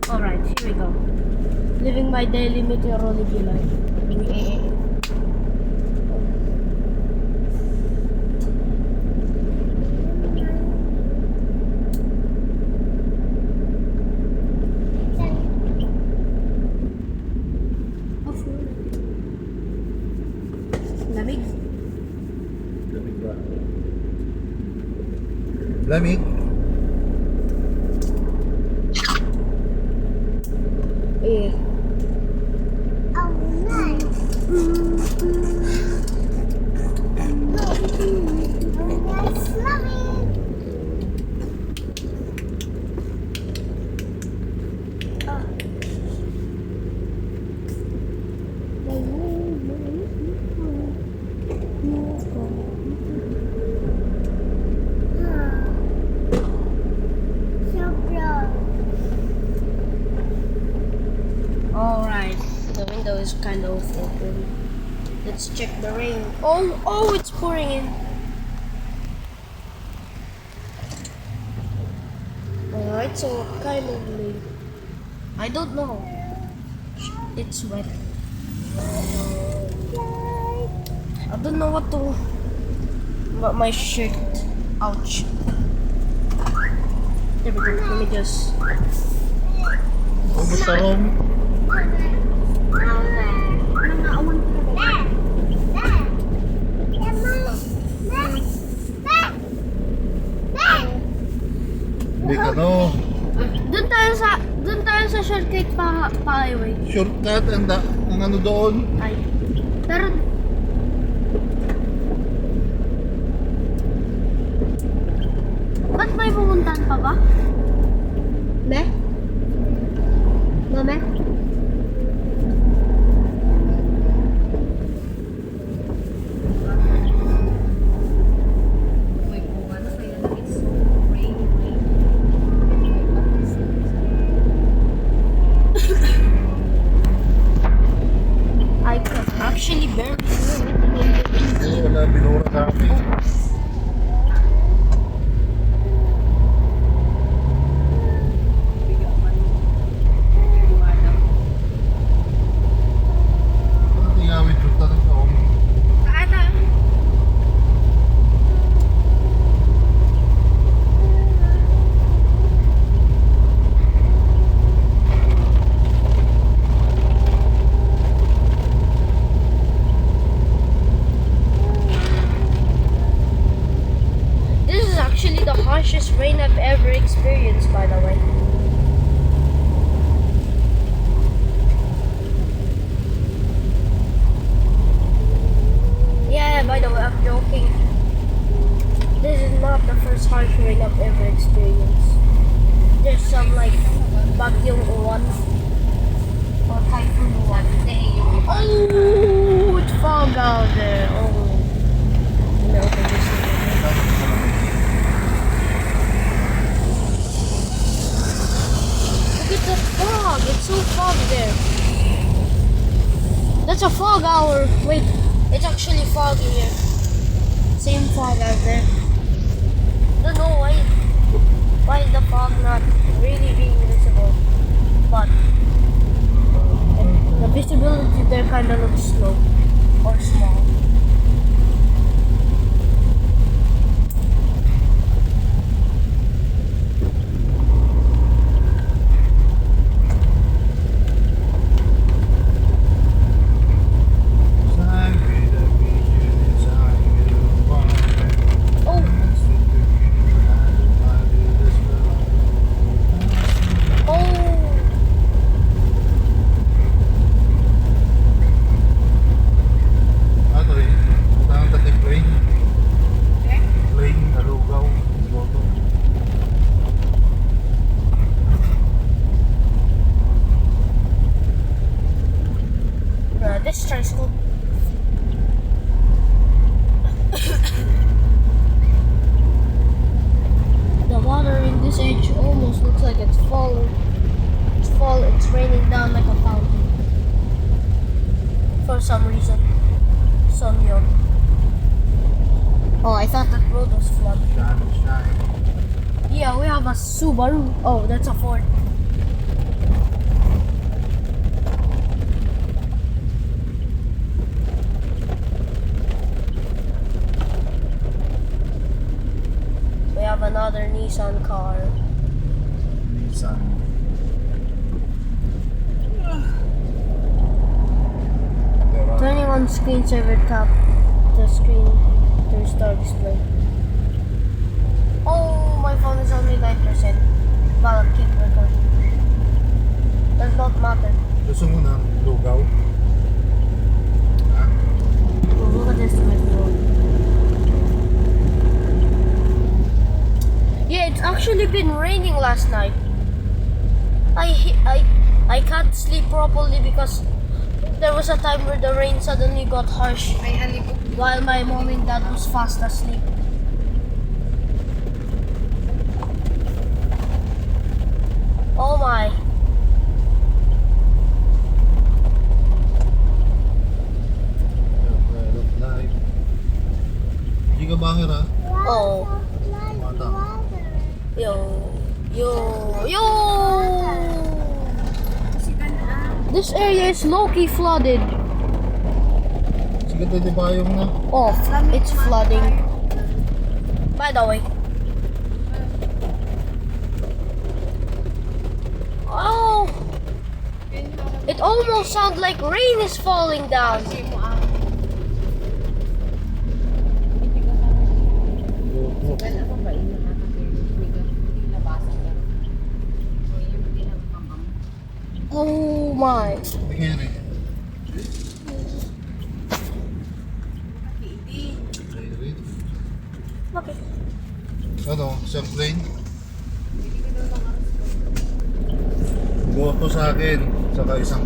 Alright, here we go. Living my daily meteorology life. Lamig. Lamig ba? Lamig? Eh. Oh, nice. That's lovely. Alright, the window is kind of open. Let's check the rain. Oh, it's pouring in. Alright, so what kind of rain? I don't know. It's wet. I don't know what to. But my shirt. Ouch. There we go. Let me just. Kumusta Rom? Hindi ka no. Doon tayo sa shortcut pa highway. Shortcut ang ano doon. Ay. Pero ba't may pumuntahan pa ba? Me? Mame? I could actually barely see anything in the Wala, binura sa amin. Ano tingawin yung tanong sa Rom? This is actually the harshest rain I've ever experienced, by the way. Yeah, by the way, I'm joking. This is not the first harsh rain I've ever experienced. There's some like Bagyong Uwan or Typhoon Uwan. Oh, it's fog out there. Oh. No, look at the fog. It's so fog there. That's a fog hour. Wait, it's actually foggy here. Same fog out there. Don't know why is the fog not really being visible, but the visibility there kind of looks slow or small. This tricycle. The water in this edge almost looks like it's falling. It's raining down like a fountain. For some reason. Sonyeon. Oh, I thought that road was flooded. Yeah, we have a Subaru. Oh, that's a Ford. another Nissan car. Nissan. Turning on screensaver, tap the screen to restore display. Oh, my phone is only 9%. But keep recording. Does not matter. Gusto mo na lugaw? Ha? Oh, look at this method. Yeah, it's actually been raining last night. I can't sleep properly because there was a time where the rain suddenly got harsh while my mom and dad was fast asleep. Oh my. Live. Hindi ka banger ha? Oh. Mata. Yo. Yo. Yo. This area is low-key flooded. Sige, pwede ba yung na? Oh, it's flooding. By the way. Oh. It almost sounds like rain is falling down. Oh my. Nangyari. Okay. Ano? Isang plane? Boto sa akin. Saka isang